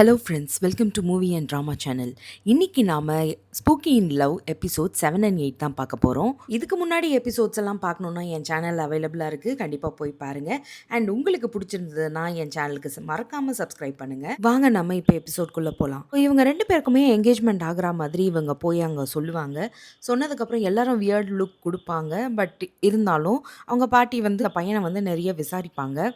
Hello friends, welcome to movie and drama channel. இன்னைக்கு நாம spooky in love episode 7 and 8 தான் பார்க்க போகிறோம். இதுக்கு முன்னாடி எபிசோட்ஸ் எல்லாம் பார்க்கணுன்னா என் சேனல் அவைலபிளாக இருக்குது. கண்டிப்பாக போய் பாருங்கள். அண்ட் உங்களுக்கு பிடிச்சிருந்ததுன்னா என் சேனலுக்கு மறக்காமல் சப்ஸ்கிரைப் பண்ணுங்கள். வாங்க நம்ம இப்போ எபிசோட்குள்ளே போகலாம். இவங்க ரெண்டு பேருக்குமே என்கேஜ்மெண்ட் ஆகிற மாதிரி இவங்க போய் அங்கே சொல்லுவாங்க. சொன்னதுக்கப்புறம் எல்லாரும் வியர்ட் லுக் கொடுப்பாங்க. பட் இருந்தாலும் அவங்க பாட்டி வந்து அந்த பையனை வந்து நிறைய விசாரிப்பாங்க.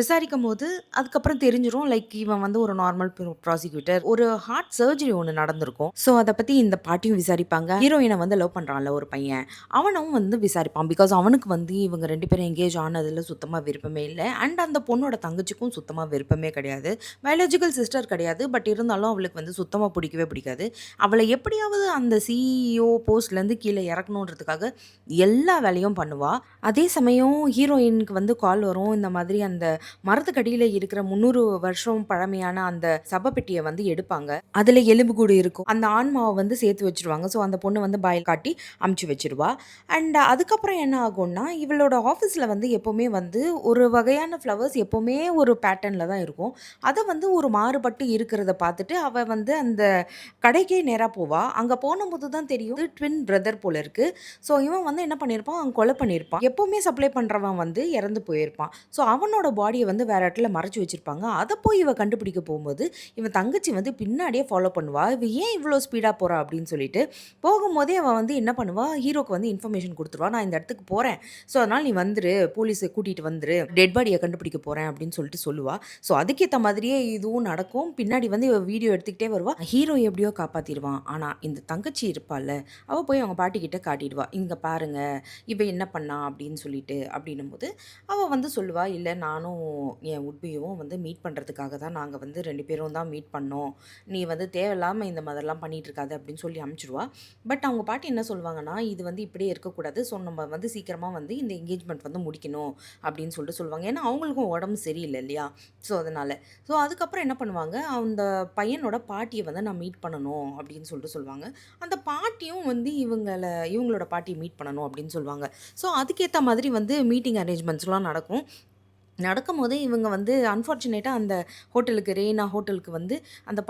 விசாரிக்கும் போது அதுக்கப்புறம் தெரிஞ்சிரும் லைக் இவன் வந்து ஒரு நார்மல் ப்ராசிக்யூட்டர், ஒரு ஹார்ட் சர்ஜரி ஒன்று நடந்திருக்கும். ஸோ அதை பற்றி இந்த பாட்டியும் விசாரிப்பாங்க. ஹீரோயினை வந்து லவ் பண்ணுறான்ல ஒரு பையன், அவனும் வந்து விசாரிப்பான். பிகாஸ் அவனுக்கு வந்து இவங்க ரெண்டு பேரும் எங்கேஜ் ஆனதில் சுத்தமாக விருப்பமே இல்லை. அண்ட் அந்த பொண்ணோட தங்கச்சிக்கும் சுத்தமாக விருப்பமே கிடையாது. பயாலஜிக்கல் சிஸ்டர் கிடையாது. பட் இருந்தாலும் அவளுக்கு வந்து சுத்தமாக பிடிக்கவே பிடிக்காது. அவளை எப்படியாவது அந்த சிஇஓ போஸ்ட்லேருந்து கீழே இறக்கணுன்றதுக்காக எல்லா வேலையும் பண்ணுவாள். அதே சமயம் ஹீரோயினுக்கு வந்து கால் வரும். இந்த மாதிரி அந்த மரத்துக்கடியில் இருக்கிற 300 வருஷம் பழமையான அந்த சபப்பெட்டியை வந்து எடுப்பாங்க. அதில் எலும்புக்கூடு இருக்கும். அந்த ஆன்மாவை வந்து சேர்த்து வச்சிருவாங்க. ஸோ அந்த பொண்ணு வந்து பாயில் காட்டி அமுச்சு வச்சிருவா. அண்ட் அதுக்கப்புறம் என்ன ஆகும்னா, இவளோட ஆஃபீஸில் வந்து எப்போவுமே வந்து ஒரு வகையான ஃப்ளவர்ஸ் எப்போவுமே ஒரு பேட்டர்னில் தான் இருக்கும். அதை வந்து ஒரு மாறுபட்டு இருக்கிறத பார்த்துட்டு அவள் வந்து அந்த கடைக்கே நேராக போவா. அங்கே போனபோது தான் தெரியும் ட்வின் பிரதர் போல இருக்கு. ஸோ இவன் வந்து என்ன பண்ணியிருப்பான், அவன் கொலை பண்ணியிருப்பான். எப்போவுமே சப்ளை பண்ணுறவன் வந்து இறந்து போயிருப்பான். ஸோ அவனோட பாடியை வந்து வேற இடத்துல மறைச்சி வச்சிருப்பாங்க. அதை போய் இவ கண்டுபிடிக்க போகும்போது இவன் தங்கச்சி வந்து பின்னாடியே ஃபாலோ பண்ணுவா. இவ ஏன் இவ்வளோ ஸ்பீடாக போகிறா அப்படின்னு சொல்லிட்டு போகும்போதே அவன் வந்து என்ன பண்ணுவா, ஹீரோக்கு வந்து இன்ஃபர்மேஷன் கொடுத்துருவா. நான் இந்த இடத்துக்கு போகிறேன், ஸோ அதனால் நீ வந்துரு, போலீஸை கூட்டிகிட்டு வந்துரு, டெட் பாடியை கண்டுபிடிக்க போகிறேன் அப்படின்னு சொல்லிட்டு சொல்லுவா. ஸோ அதுக்கேற்ற மாதிரியே இதுவும் நடக்கும். பின்னாடி வந்து இவ வீடியோ எடுத்துக்கிட்டே வருவா. ஹீரோ எப்படியோ காப்பாற்றிடுவான். ஆனால் இந்த தங்கச்சி இருப்பாள், அவள் போய் அவங்க பாட்டிக்கிட்ட காட்டிடுவா. இங்கே பாருங்க இவ என்ன பண்ணா அப்படின்னு சொல்லிட்டு. அப்படின்னும் போது அவள் வந்து சொல்லுவா, இல்லை நானும் என் உட்பியும் வந்து மீட் பண்ணுறதுக்காக தான் நாங்கள் வந்து 2 பேரும் தான் மீட் பண்ணோம். நீ வந்து தேவையில்லாமல் இந்த மாதிரிலாம் பண்ணிகிட்டு இருக்காது அப்படின்னு சொல்லி அமுச்சிடுவா. பட் அவங்க பாட்டி என்ன சொல்லுவாங்கன்னா, இது வந்து இப்படியே இருக்கக்கூடாது. ஸோ நம்ம வந்து சீக்கிரமாக வந்து இந்த என்கேஜ்மெண்ட் வந்து முடிக்கணும் அப்படின்னு சொல்லிட்டு சொல்லுவாங்க. ஏன்னா அவங்களுக்கும் உடம்பு சரியில்லை இல்லையா. ஸோ அதனால் அதுக்கப்புறம் என்ன பண்ணுவாங்க, அந்த பையனோட பாட்டியை வந்து நான் மீட் பண்ணணும் அப்படின்னு சொல்லிட்டு சொல்லுவாங்க. அந்த பாட்டியும் வந்து இவங்களோட பாட்டியை மீட் பண்ணணும் அப்படின்னு சொல்லுவாங்க. ஸோ அதுக்கேற்ற மாதிரி வந்து மீட்டிங் அரேஞ்ச்மெண்ட்ஸ்லாம் நடக்கும். நடக்கும்போதே இவங்க வந்து அன்ஃபார்ச்சுனேட்டாக அந்த ஹோட்டலுக்கு, ரெய்னா ஹோட்டலுக்கு வந்து அந்த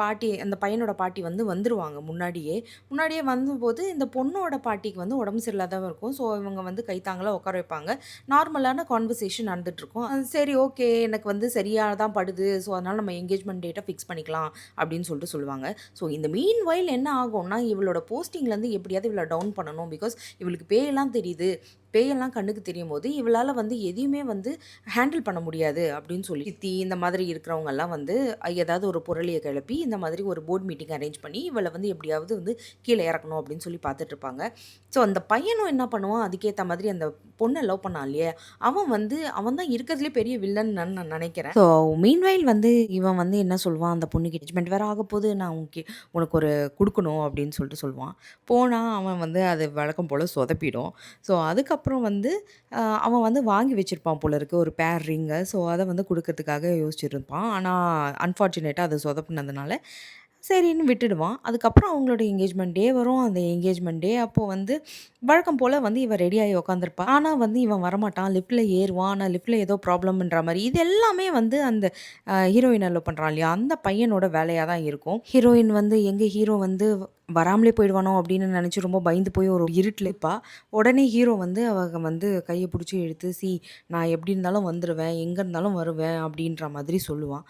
பையனோட பாட்டி வந்து வந்துருவாங்க முன்னாடியே வந்தபோது இந்த பொண்ணோட பாட்டிக்கு வந்து உடம்பு சரியில்லாதவ இருக்கும். ஸோ இவங்க வந்து கைத்தாங்கலாம் உட்கார வைப்பாங்க. நார்மலான கான்வர்சேஷன் நடந்துட்டுருக்கும். சரி ஓகே, எனக்கு வந்து சரியாக தான் படுது. ஸோ அதனால் நம்ம என்கேஜ்மெண்ட் டேட்டை ஃபிக்ஸ் பண்ணிக்கலாம் அப்படின்னு சொல்லிட்டு சொல்லுவாங்க. ஸோ இந்த மீன் வயல் என்ன ஆகும்னா, இவளோட போஸ்டிங்லேருந்து எப்படியாவது இவளை டவுன் பண்ணணும். பிகாஸ் இவளுக்கு பேயெல்லாம் தெரியுது. பேயெல்லாம் கண்ணுக்கு தெரியும் போது இவளால் வந்து எதையுமே வந்து ஹேண்டில் பண்ண முடியாது அப்படின்னு சொல்லி சித்தி இந்த மாதிரி இருக்கிறவங்கெல்லாம் வந்து ஏதாவது ஒரு புரளியை கிளப்பி இந்த மாதிரி ஒரு போர்ட் மீட்டிங் அரேஞ்ச் பண்ணி இவளை வந்து எப்படியாவது வந்து கீழே இறக்கணும் அப்படின்னு சொல்லி பார்த்துட்டு இருப்பாங்க. ஸோ அந்த பையனும் என்ன பண்ணுவான், அதுக்கேற்ற மாதிரி அந்த பொண்ணை லவ் பண்ணான் இல்லையா, அவன் தான் இருக்கிறதுலே பெரிய வில்லன் நான் நினைக்கிறேன். ஸோ மீன்வைல் வந்து இவன் வந்து என்ன சொல்லுவான், அந்த பொண்ணுக்கு என்கேஜ்மெண்ட் வேறு ஆக போது, நான் உனக்கு ஒரு கொடுக்கணும் அப்படின்னு சொல்லிட்டு சொல்லுவான். போனால் அவன் வந்து அது வழக்கம் போல் சொதப்பிடும். ஸோ அதுக்கப்புறம் வந்து அவன் வந்து வாங்கி வச்சுருப்பான் போல இருக்கு ஒரு பேர் ரிங்கை. ஸோ அதை வந்து கொடுக்கறதுக்காக யோசிச்சுருப்பான். ஆனால் அன்ஃபார்ச்சுனேட்டாக அதை சொதப்புனதுனால சரின்னு விட்டுடுவான். அதுக்கப்புறம் அவங்களோட என்கேஜ்மெண்ட் டே வரும். அந்த என்கேஜ்மெண்ட் டே அப்போது வந்து வழக்கம் போல் வந்து இவன் ரெடியாகி உட்காந்துருப்பான். ஆனால் வந்து இவன் வரமாட்டான். லிஃப்ட்டில் ஏறுவான். ஆனால் லிஃப்ட்டில் ஏதோ ப்ராப்ளம்ன்ற மாதிரி இது எல்லாமே வந்து அந்த ஹீரோயினை லவ் பண்ணுறான் இல்லையா, அந்த பையனோட வேலையாக தான் இருக்கும். ஹீரோயின் வந்து ஹீரோ வந்து வராமலே போயிடுவானோ அப்படின்னு நினச்சி ரொம்ப பயந்து போய் ஒரு இருட்டில் இருப்பா. உடனே ஹீரோ வந்து அவங்க வந்து கையை பிடிச்சி இழுத்து, நான் எப்படி இருந்தாலும் வந்துடுவேன், எங்கே இருந்தாலும் வருவேன் அப்படின்ற மாதிரி சொல்லுவான்.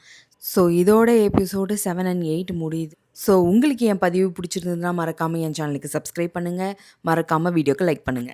ஸோ இதோட எபிசோடு 7 அண்ட் 8 முடியுது. ஸோ உங்களுக்கு என் பதிவு பிடிச்சிருந்ததுன்னா மறக்காமல் என் சேனலுக்கு சப்ஸ்கிரைப் பண்ணுங்கள். மறக்காமல் வீடியோக்கு லைக் பண்ணுங்கள்.